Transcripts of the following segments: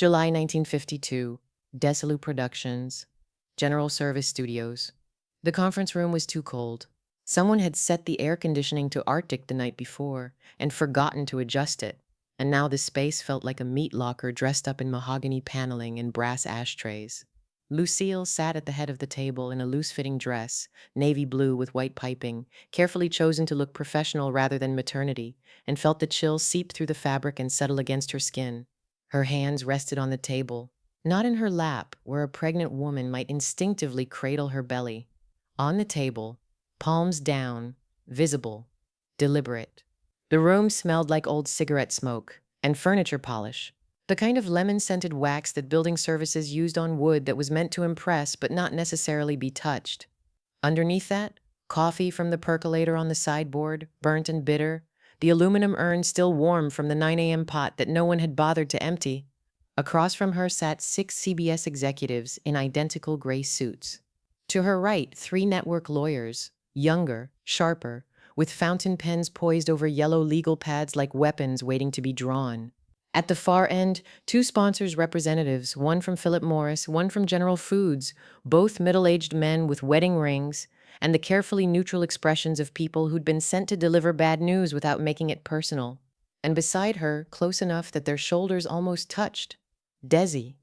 July 1952, Desilu Productions, General Service Studios. The conference room was too cold. Someone had set the air conditioning to Arctic the night before and forgotten to adjust it, and now the space felt like a meat locker dressed up in mahogany paneling and brass ashtrays. Lucille sat at the head of the table in a loose-fitting dress, navy blue with white piping, carefully chosen to look professional rather than maternity, and felt the chill seep through the fabric and settle against her skin. Her hands rested on the table, not in her lap, where a pregnant woman might instinctively cradle her belly. On the table, palms down, visible, deliberate. The room smelled like old cigarette smoke and furniture polish, the kind of lemon-scented wax that building services used on wood that was meant to impress but not necessarily be touched. Underneath that, coffee from the percolator on the sideboard, burnt and bitter, the aluminum urn still warm from the 9 a.m. pot that no one had bothered to empty. Across from her sat 6 CBS executives in identical gray suits. To her right, 3 network lawyers, younger, sharper, with fountain pens poised over yellow legal pads like weapons waiting to be drawn. At the far end, 2 sponsors' representatives, one from Philip Morris, one from General Foods, both middle-aged men with wedding rings, and the carefully neutral expressions of people who'd been sent to deliver bad news without making it personal. And beside her, close enough that their shoulders almost touched, Desi.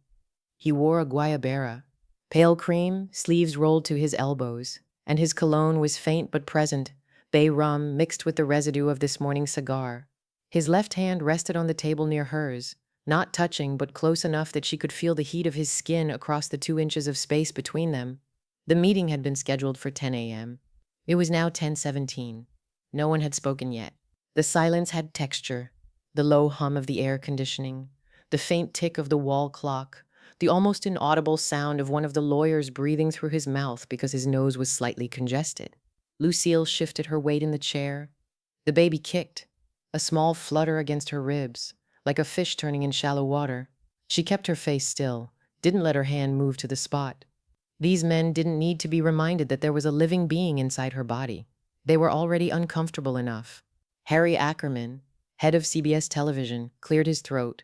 He wore a guayabera, pale cream, sleeves rolled to his elbows, and his cologne was faint but present, bay rum mixed with the residue of this morning's cigar. His left hand rested on the table near hers, not touching but close enough that she could feel the heat of his skin across the 2 inches of space between them. The meeting had been scheduled for 10 a.m. It was now 10:17. No one had spoken yet. The silence had texture, the low hum of the air conditioning, the faint tick of the wall clock, the almost inaudible sound of one of the lawyers breathing through his mouth because his nose was slightly congested. Lucille shifted her weight in the chair. The baby kicked, a small flutter against her ribs, like a fish turning in shallow water. She kept her face still, didn't let her hand move to the spot. These men didn't need to be reminded that there was a living being inside her body. They were already uncomfortable enough. Harry Ackerman, head of CBS television, cleared his throat.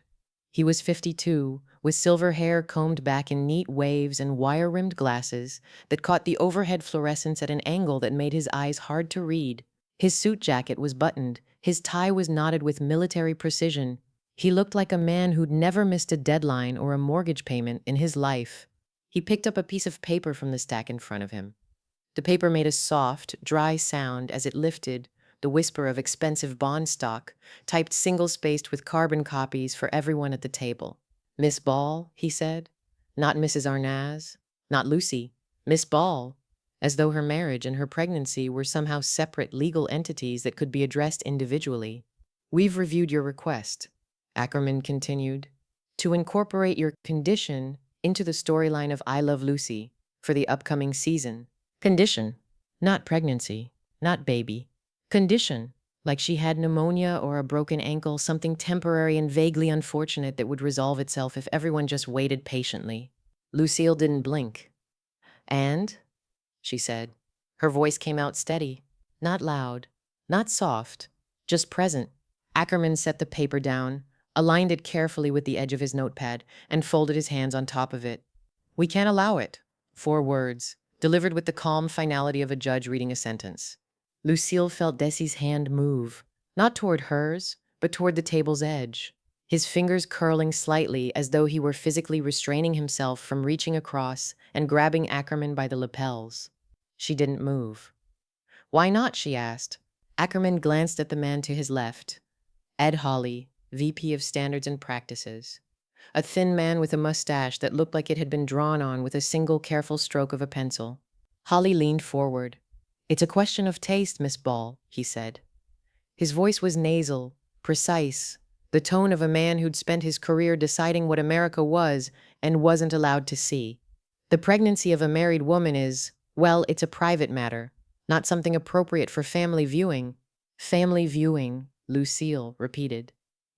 He was 52, with silver hair combed back in neat waves and wire-rimmed glasses that caught the overhead fluorescence at an angle that made his eyes hard to read. His suit jacket was buttoned, his tie was knotted with military precision. He looked like a man who'd never missed a deadline or a mortgage payment in his life. He picked up a piece of paper from the stack in front of him. The paper made a soft, dry sound as it lifted, the whisper of expensive bond stock, typed single-spaced with carbon copies for everyone at the table. "Miss Ball," he said. "Not Mrs. Arnaz, not Lucy. Miss Ball," as though her marriage and her pregnancy were somehow separate legal entities that could be addressed individually. "We've reviewed your request," Ackerman continued, "to incorporate your condition into the storyline of I Love Lucy for the upcoming season. Condition, not pregnancy, not baby. Condition, like she had pneumonia or a broken ankle, something temporary and vaguely unfortunate that would resolve itself if everyone just waited patiently." Lucille didn't blink. "And?" she said. Her voice came out steady, not loud, not soft, just present. Ackerman set the paper down, aligned it carefully with the edge of his notepad, and folded his hands on top of it. "We can't allow it." 4 words, delivered with the calm finality of a judge reading a sentence. Lucille felt Desi's hand move, not toward hers, but toward the table's edge, his fingers curling slightly as though he were physically restraining himself from reaching across and grabbing Ackerman by the lapels. She didn't move. "Why not?" she asked. Ackerman glanced at the man to his left. Ed Hawley, VP of Standards and Practices. A thin man with a mustache that looked like it had been drawn on with a single careful stroke of a pencil. Hawley leaned forward. "It's a question of taste, Miss Ball," he said. His voice was nasal, precise, the tone of a man who'd spent his career deciding what America was and wasn't allowed to see. "The pregnancy of a married woman is, well, it's a private matter, not something appropriate for family viewing." "Family viewing," Lucille repeated.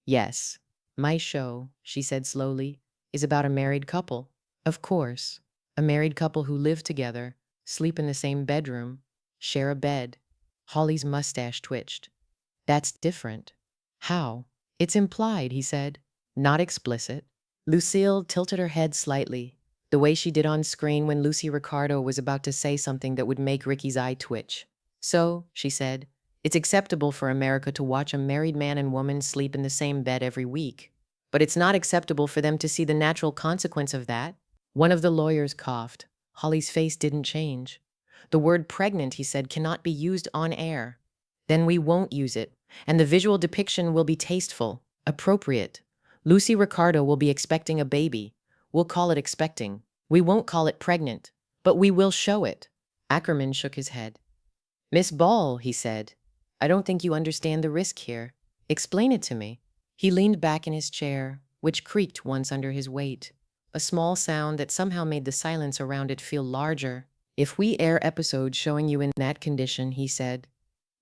"Yes, my show," she said slowly, "is about a married couple. Of course, a married couple who live together, sleep in the same bedroom, share a bed." Holly's mustache twitched. "That's different." "How?" "It's implied," he said. "Not explicit. Lucille tilted her head slightly, the way she did on screen when Lucy Ricardo was about to say something that would make Ricky's eye twitch. So, she said, it's acceptable for America to watch a married man and woman sleep in the same bed every week. But it's not acceptable for them to see the natural consequence of that. One of the lawyers coughed. Holly's face didn't change. The word pregnant, he said, cannot be used on air. Then we won't use it, and the visual depiction will be tasteful, appropriate. Lucy Ricardo will be expecting a baby. We'll call it expecting. We won't call it pregnant, but we will show it. Ackerman shook his head. Miss Ball, he said, I don't think you understand the risk here. Explain it to me. He leaned back in his chair, which creaked once under his weight, a small sound that somehow made the silence around it feel larger. If we air episodes showing you in that condition, he said,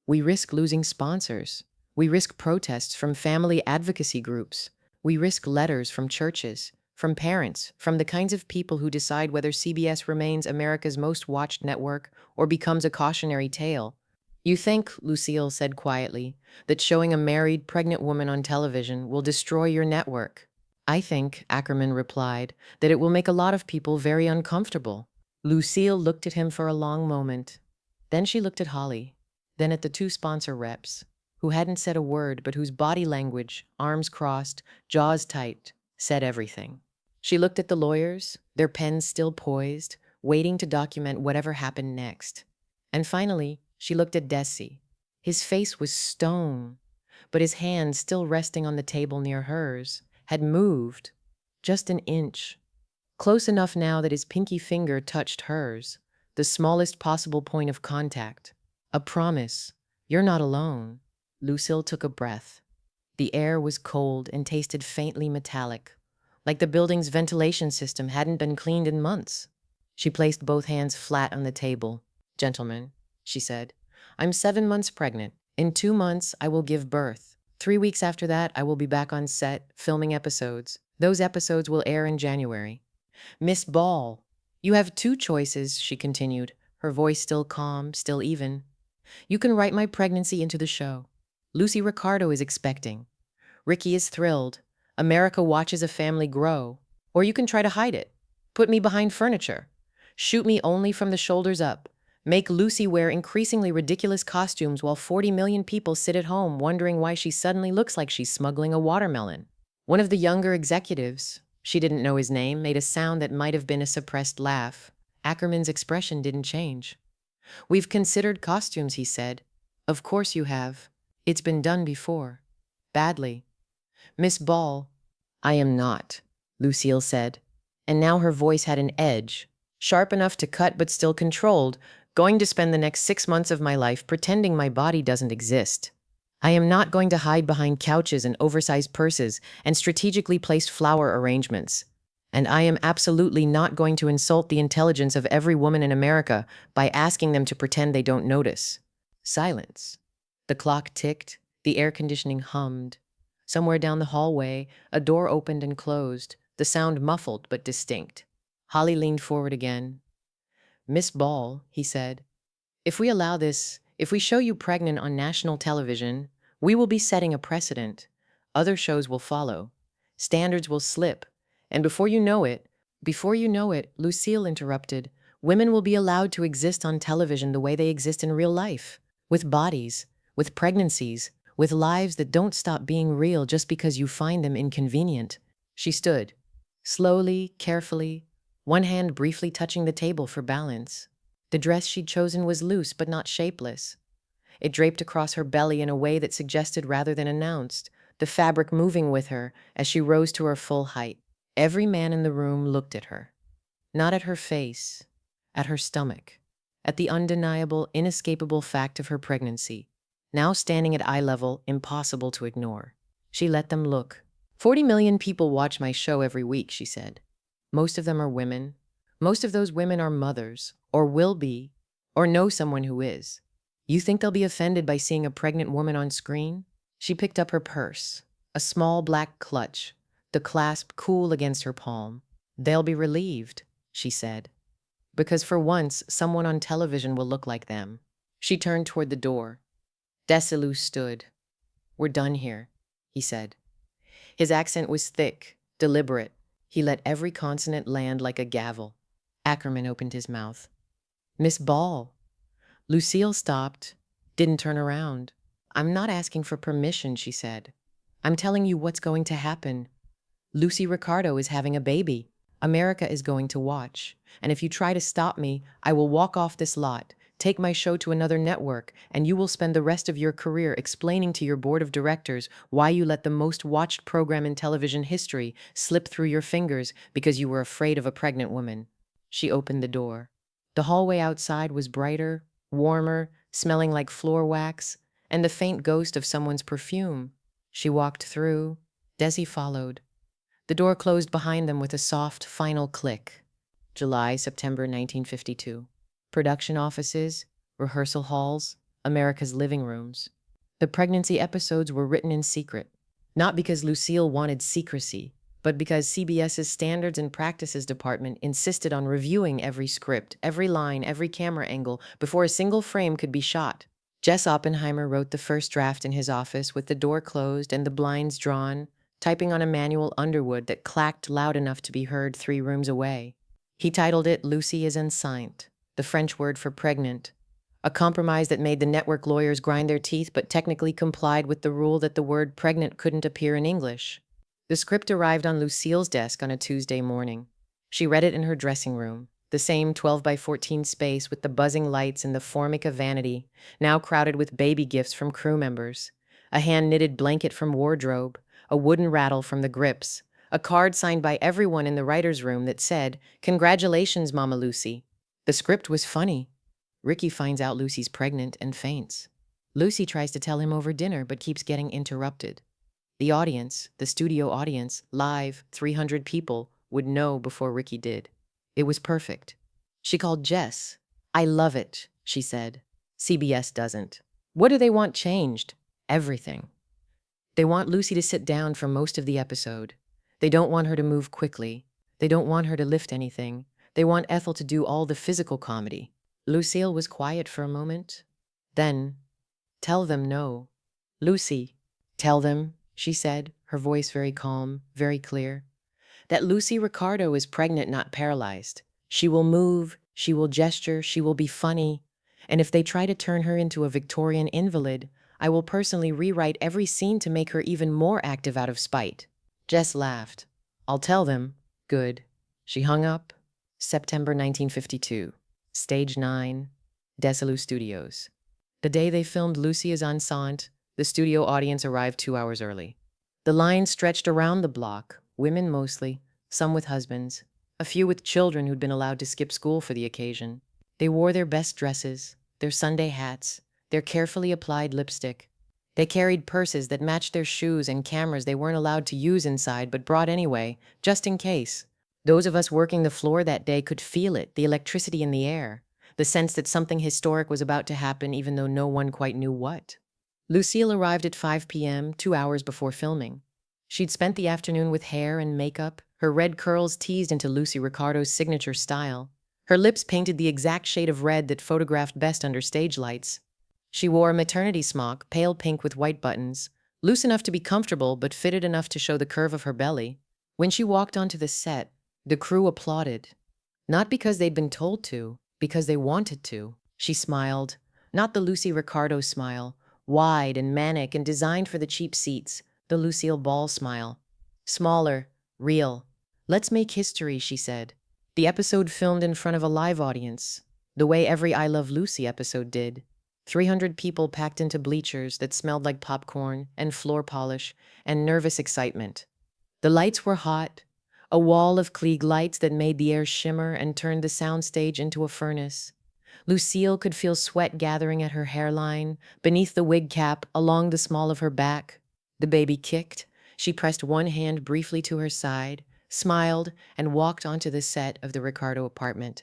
we risk losing sponsors. We risk protests from family advocacy groups. We risk letters from churches, from parents, from the kinds of people who decide whether CBS remains America's most watched network or becomes a cautionary tale. You think, Lucille said quietly, that showing a married, pregnant woman on television will destroy your network. I think, Ackerman replied, that it will make a lot of people very uncomfortable. Lucille looked at him for a long moment. Then she looked at Holly, then at the two sponsor reps, who hadn't said a word but whose body language, arms crossed, jaws tight, said everything. She looked at the lawyers, their pens still poised, waiting to document whatever happened next. And finally, she looked at Desi. His face was stone, but his hand, still resting on the table near hers, had moved just an inch, close enough now that his pinky finger touched hers, the smallest possible point of contact. A promise. You're not alone. Lucille took a breath. The air was cold and tasted faintly metallic, like the building's ventilation system hadn't been cleaned in months. She placed both hands flat on the table. Gentlemen, she said, I'm 7 months pregnant. In 2 months, I will give birth. 3 weeks after that, I will be back on set, filming episodes. Those episodes will air in January. Miss Ball, you have 2 choices, she continued, her voice still calm, still even. You can write my pregnancy into the show. Lucy Ricardo is expecting. Ricky is thrilled. America watches a family grow. Or you can try to hide it. Put me behind furniture. Shoot me only from the shoulders up. Make Lucy wear increasingly ridiculous costumes while 40 million people sit at home wondering why she suddenly looks like she's smuggling a watermelon. One of the younger executives, she didn't know his name, made a sound that might have been a suppressed laugh. Ackerman's expression didn't change. We've considered costumes, he said. Of course you have. It's been done before. Badly. Miss Ball, I am not, Lucille said. And now her voice had an edge, sharp enough to cut but still controlled, going to spend the next 6 months of my life pretending my body doesn't exist. I am not going to hide behind couches and oversized purses and strategically placed flower arrangements. And I am absolutely not going to insult the intelligence of every woman in America by asking them to pretend they don't notice. Silence. The clock ticked, the air conditioning hummed. Somewhere down the hallway, a door opened and closed, the sound muffled but distinct. Holly leaned forward again. Miss Ball, he said, if we allow this, if we show you pregnant on national television, we will be setting a precedent. Other shows will follow. Standards will slip. And before you know it, Lucille interrupted, women will be allowed to exist on television the way they exist in real life, with bodies, with pregnancies, with lives that don't stop being real just because you find them inconvenient. She stood, slowly, carefully, one hand briefly touching the table for balance. The dress she'd chosen was loose but not shapeless. It draped across her belly in a way that suggested rather than announced, the fabric moving with her as she rose to her full height. Every man in the room looked at her. Not at her face, at her stomach, at the undeniable, inescapable fact of her pregnancy, now standing at eye level, impossible to ignore. She let them look. 40 million people watch my show every week, she said. Most of them are women. Most of those women are mothers, or will be, or know someone who is. You think they'll be offended by seeing a pregnant woman on screen? She picked up her purse, a small black clutch, the clasp cool against her palm. They'll be relieved, she said, because for once, someone on television will look like them. She turned toward the door. Desilu stood. We're done here, he said. His accent was thick, deliberate. He let every consonant land like a gavel. Ackerman opened his mouth. Miss Ball. Lucille stopped, didn't turn around. I'm not asking for permission, she said. I'm telling you what's going to happen. Lucy Ricardo is having a baby. America is going to watch. And if you try to stop me, I will walk off this lot, take my show to another network, and you will spend the rest of your career explaining to your board of directors why you let the most watched program in television history slip through your fingers because you were afraid of a pregnant woman. She opened the door. The hallway outside was brighter, warmer, smelling like floor wax, and the faint ghost of someone's perfume. She walked through. Desi followed. The door closed behind them with a soft, final click. July, September 1952. Production offices, rehearsal halls, America's living rooms. The pregnancy episodes were written in secret, not because Lucille wanted secrecy, but because CBS's Standards and Practices Department insisted on reviewing every script, every line, every camera angle before a single frame could be shot. Jess Oppenheimer wrote the first draft in his office with the door closed and the blinds drawn, typing on a manual Underwood that clacked loud enough to be heard 3 rooms away. He titled it Lucy is enceinte, the French word for pregnant, a compromise that made the network lawyers grind their teeth but technically complied with the rule that the word pregnant couldn't appear in English. The script arrived on Lucille's desk on a Tuesday morning. She read it in her dressing room, the same 12 by 14 space with the buzzing lights and the formica vanity, now crowded with baby gifts from crew members, a hand-knitted blanket from wardrobe, a wooden rattle from the grips, a card signed by everyone in the writer's room that said, "Congratulations, Mama Lucy." The script was funny. Ricky finds out Lucy's pregnant and faints. Lucy tries to tell him over dinner but keeps getting interrupted. The audience, the studio audience, live, 300 people, would know before Ricky did. It was perfect. She called Jess. "I love it," she said. "CBS doesn't. What do they want changed? Everything. They want Lucy to sit down for most of the episode. They don't want her to move quickly. They don't want her to lift anything. They want Ethel to do all the physical comedy." Lucille was quiet for a moment. Then, "Tell them no. Lucy, tell them," she said, her voice very calm, very clear, "that Lucy Ricardo is pregnant, not paralyzed. She will move, she will gesture, she will be funny. And if they try to turn her into a Victorian invalid, I will personally rewrite every scene to make her even more active out of spite." Jess laughed. "I'll tell them." "Good." She hung up. September 1952. Stage 9. Desilu Studios. The day they filmed Lucy is enceinte, the studio audience arrived 2 hours early. The line stretched around the block, women mostly, some with husbands, a few with children who'd been allowed to skip school for the occasion. They wore their best dresses, their Sunday hats, their carefully applied lipstick. They carried purses that matched their shoes and cameras they weren't allowed to use inside but brought anyway, just in case. Those of us working the floor that day could feel it, the electricity in the air, the sense that something historic was about to happen even though no one quite knew what. Lucille arrived at 5 p.m., 2 hours before filming. She'd spent the afternoon with hair and makeup, her red curls teased into Lucy Ricardo's signature style, her lips painted the exact shade of red that photographed best under stage lights. She wore a maternity smock, pale pink with white buttons, loose enough to be comfortable but fitted enough to show the curve of her belly. When she walked onto the set, the crew applauded. Not because they'd been told to, because they wanted to. She smiled, not the Lucy Ricardo smile, wide and manic and designed for the cheap seats, the Lucille Ball smile. Smaller, real. "Let's make history," she said. The episode filmed in front of a live audience, the way every I Love Lucy episode did. 300 people packed into bleachers that smelled like popcorn and floor polish and nervous excitement. The lights were hot, a wall of Klieg lights that made the air shimmer and turned the soundstage into a furnace. Lucille could feel sweat gathering at her hairline, beneath the wig cap, along the small of her back. The baby kicked. She pressed one hand briefly to her side, smiled, and walked onto the set of the Ricardo apartment.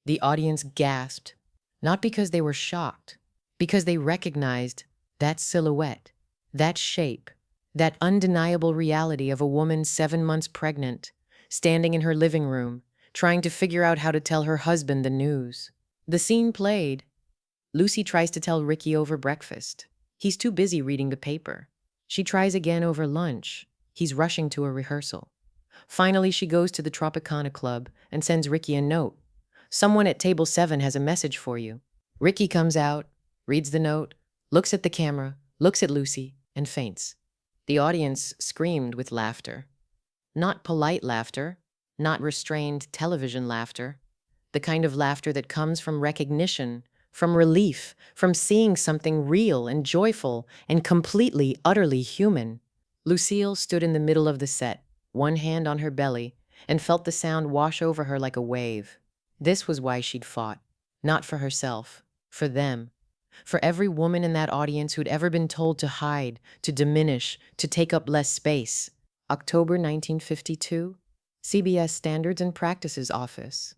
The audience gasped, not because they were shocked, because they recognized that silhouette, that shape, that undeniable reality of a woman 7 months pregnant, standing in her living room, trying to figure out how to tell her husband the news. The scene played. Lucy tries to tell Ricky over breakfast. He's too busy reading the paper. She tries again over lunch. He's rushing to a rehearsal. Finally, she goes to the Tropicana Club and sends Ricky a note. Someone at table 7 has a message for you. Ricky comes out, reads the note, looks at the camera, looks at Lucy, and faints. The audience screamed with laughter. Not polite laughter, not restrained television laughter, the kind of laughter that comes from recognition, from relief, from seeing something real and joyful and completely, utterly human. Lucille stood in the middle of the set, one hand on her belly, and felt the sound wash over her like a wave. This was why she'd fought. Not for herself, for them. For every woman in that audience who'd ever been told to hide, to diminish, to take up less space. October 1952, CBS Standards and Practices Office.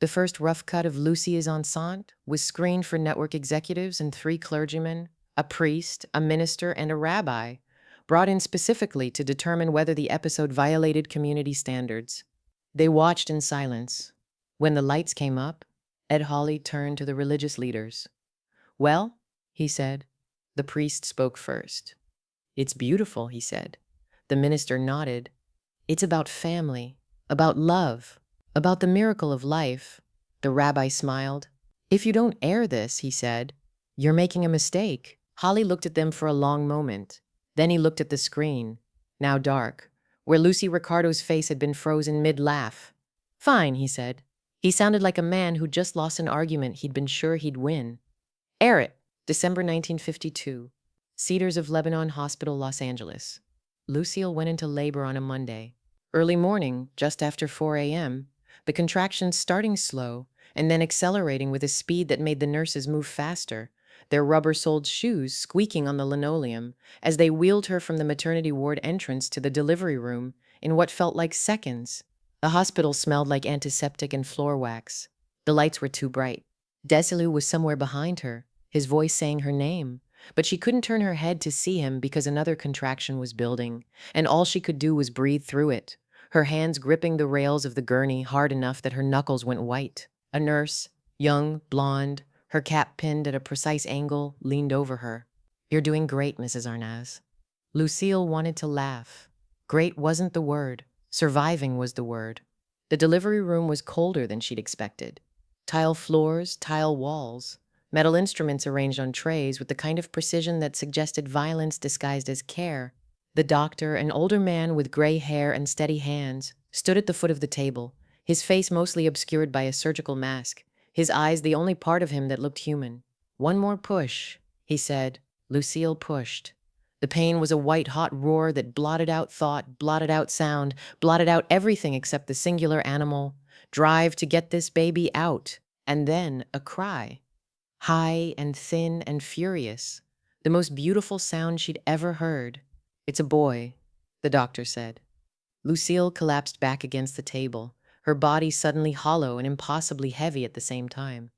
The first rough cut of Lucie's enceinte was screened for network executives and 3 clergymen, a priest, a minister, and a rabbi, brought in specifically to determine whether the episode violated community standards. They watched in silence. When the lights came up, Ed Hawley turned to the religious leaders. "Well," he said. The priest spoke first. "It's beautiful," he said. The minister nodded. "It's about family, about love, about the miracle of life." The rabbi smiled. "If you don't air this," he said, "you're making a mistake." Holly looked at them for a long moment. Then he looked at the screen, now dark, where Lucy Ricardo's face had been frozen mid-laugh. "Fine," he said. He sounded like a man who'd just lost an argument he'd been sure he'd win. "Air it." December 1952. Cedars of Lebanon Hospital, Los Angeles. Lucille went into labor on a Monday. Early morning, just after 4 a.m., the contractions starting slow and then accelerating with a speed that made the nurses move faster, their rubber-soled shoes squeaking on the linoleum as they wheeled her from the maternity ward entrance to the delivery room in what felt like seconds. The hospital smelled like antiseptic and floor wax. The lights were too bright. Desilu was somewhere behind her, his voice saying her name, but she couldn't turn her head to see him because another contraction was building, and all she could do was breathe through it, her hands gripping the rails of the gurney hard enough that her knuckles went white. A nurse, young, blonde, her cap pinned at a precise angle, leaned over her. "You're doing great, Mrs. Arnaz." Lucille wanted to laugh. Great wasn't the word. Surviving was the word. The delivery room was colder than she'd expected. Tile floors, tile walls, metal instruments arranged on trays with the kind of precision that suggested violence disguised as care. The doctor, an older man with gray hair and steady hands, stood at the foot of the table, his face mostly obscured by a surgical mask, his eyes the only part of him that looked human. "One more push," he said. Lucille pushed. The pain was a white-hot roar that blotted out thought, blotted out sound, blotted out everything except the singular animal drive to get this baby out, and then a cry. High and thin and furious, the most beautiful sound she'd ever heard. "It's a boy," the doctor said. Lucille collapsed back against the table, her body suddenly hollow and impossibly heavy at the same time.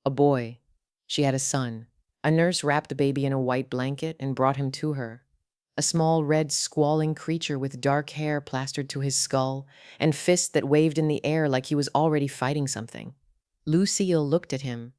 A boy. She had a son. A nurse wrapped the baby in a white blanket and brought him to her. A small, red, squalling creature with dark hair plastered to his skull and fists that waved in the air like he was already fighting something. Lucille looked at him.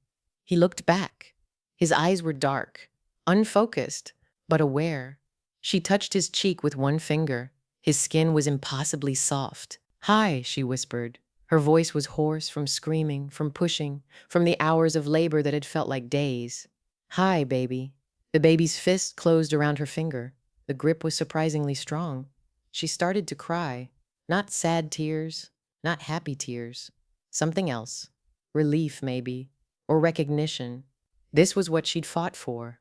He looked back. His eyes were dark, unfocused, but aware. She touched his cheek with one finger. His skin was impossibly soft. "Hi," she whispered. Her voice was hoarse from screaming, from pushing, from the hours of labor that had felt like days. "Hi, baby." The baby's fist closed around her finger. The grip was surprisingly strong. She started to cry. Not sad tears, not happy tears. Something else. Relief, maybe. Or recognition. This was what she'd fought for.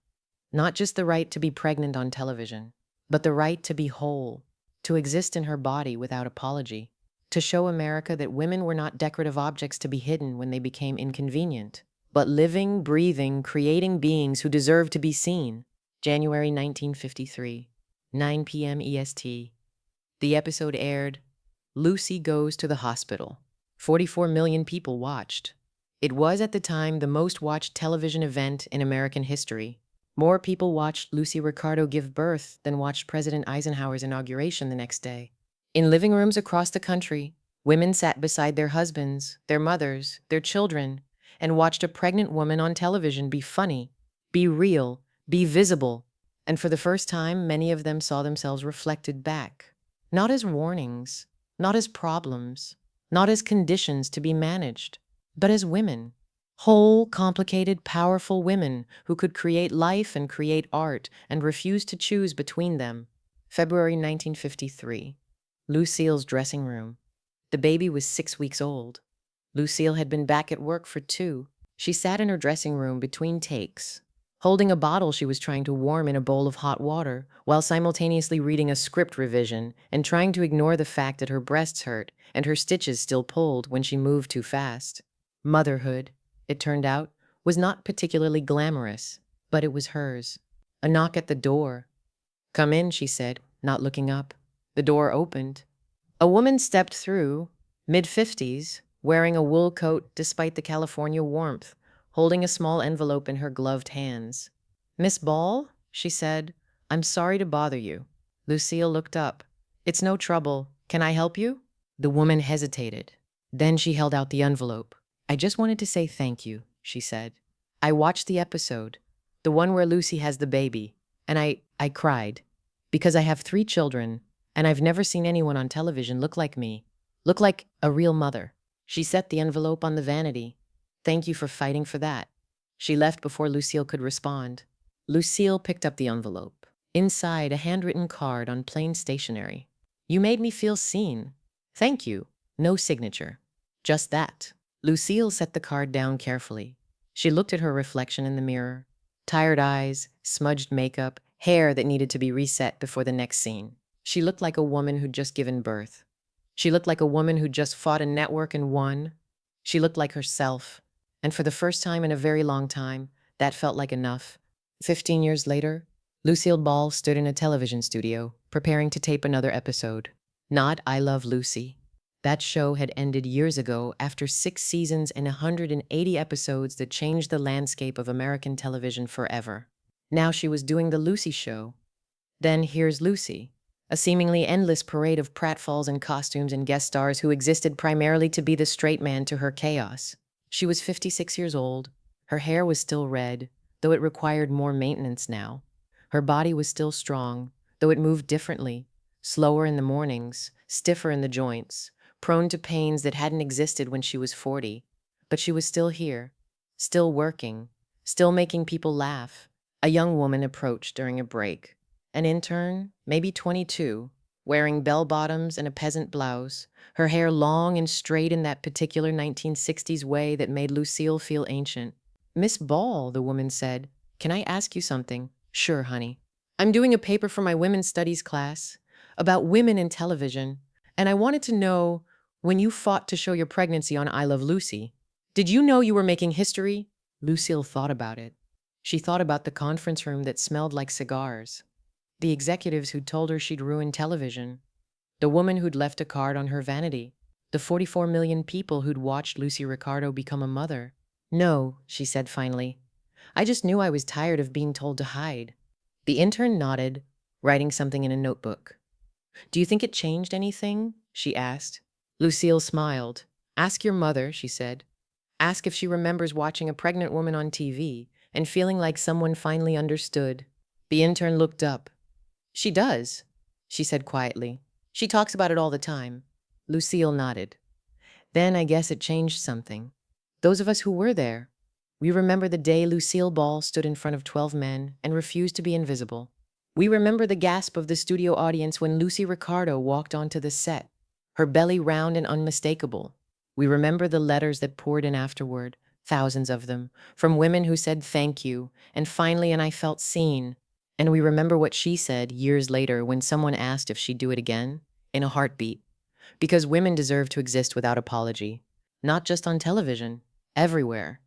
Not just the right to be pregnant on television, but the right to be whole, to exist in her body without apology, to show America that women were not decorative objects to be hidden when they became inconvenient, but living, breathing, creating beings who deserve to be seen. January 1953, 9 p.m. EST. The episode aired. Lucy goes to the hospital. 44 million people watched. It was at the time the most watched television event in American history. More people watched Lucy Ricardo give birth than watched President Eisenhower's inauguration the next day. In living rooms across the country, women sat beside their husbands, their mothers, their children, and watched a pregnant woman on television be funny, be real, be visible. And for the first time, many of them saw themselves reflected back. Not as warnings, not as problems, not as conditions to be managed, but as women. Whole, complicated, powerful women who could create life and create art and refuse to choose between them. February 1953. Lucille's dressing room. The baby was 6 weeks old. Lucille had been back at work for 2. She sat in her dressing room between takes, holding a bottle she was trying to warm in a bowl of hot water, while simultaneously reading a script revision and trying to ignore the fact that her breasts hurt and her stitches still pulled when she moved too fast. Motherhood, it turned out, was not particularly glamorous, but it was hers. A knock at the door. "Come in," she said, not looking up. The door opened. A woman stepped through, mid-50s, wearing a wool coat despite the California warmth, holding a small envelope in her gloved hands. "Miss Ball?" she said. "I'm sorry to bother you." Lucille looked up. "It's no trouble. Can I help you?" The woman hesitated. Then she held out the envelope. "I just wanted to say thank you," she said. "I watched the episode, the one where Lucy has the baby, and I cried. Because I have 3 children, and I've never seen anyone on television look like me, look like a real mother." She set the envelope on the vanity. "Thank you for fighting for that." She left before Lucille could respond. Lucille picked up the envelope. Inside, a handwritten card on plain stationery. "You made me feel seen. Thank you." No signature. Just that. Lucille set the card down carefully. She looked at her reflection in the mirror. Tired eyes, smudged makeup, hair that needed to be reset before the next scene. She looked like a woman who'd just given birth. She looked like a woman who'd just fought a network and won. She looked like herself. And for the first time in a very long time, that felt like enough. 15 years later, Lucille Ball stood in a television studio, preparing to tape another episode. Not I Love Lucy. That show had ended years ago after 6 seasons and 180 episodes that changed the landscape of American television forever. Now she was doing the Lucy Show. Then here's Lucy, a seemingly endless parade of pratfalls and costumes and guest stars who existed primarily to be the straight man to her chaos. She was 56 years old. Her hair was still red, though it required more maintenance now. Her body was still strong, though it moved differently, slower in the mornings, stiffer in the joints, prone to pains that hadn't existed when she was 40. But she was still here, still working, still making people laugh. A young woman approached during a break. An intern, maybe 22, wearing bell-bottoms and a peasant blouse, her hair long and straight in that particular 1960s way that made Lucille feel ancient. "Miss Ball," the woman said, "can I ask you something?" "Sure, honey. I'm doing a paper for my women's studies class about women in television, and I wanted to know, when you fought to show your pregnancy on I Love Lucy, did you know you were making history?" Lucille thought about it. She thought about the conference room that smelled like cigars, the executives who'd told her she'd ruin television, the woman who'd left a card on her vanity, the 44 million people who'd watched Lucy Ricardo become a mother. "No," she said finally. "I just knew I was tired of being told to hide." The intern nodded, writing something in a notebook. "Do you think it changed anything?" she asked. Lucille smiled. "Ask your mother," she said. "Ask if she remembers watching a pregnant woman on TV and feeling like someone finally understood." The intern looked up. "She does," she said quietly. "She talks about it all the time." Lucille nodded. "Then I guess it changed something. Those of us who were there, we remember the day Lucille Ball stood in front of 12 men and refused to be invisible. We remember the gasp of the studio audience when Lucy Ricardo walked onto the set, her belly round and unmistakable. We remember the letters that poured in afterward, thousands of them, from women who said thank you, and finally, and I felt seen. And we remember what she said years later when someone asked if she'd do it again, in a heartbeat. Because women deserve to exist without apology, not just on television, everywhere.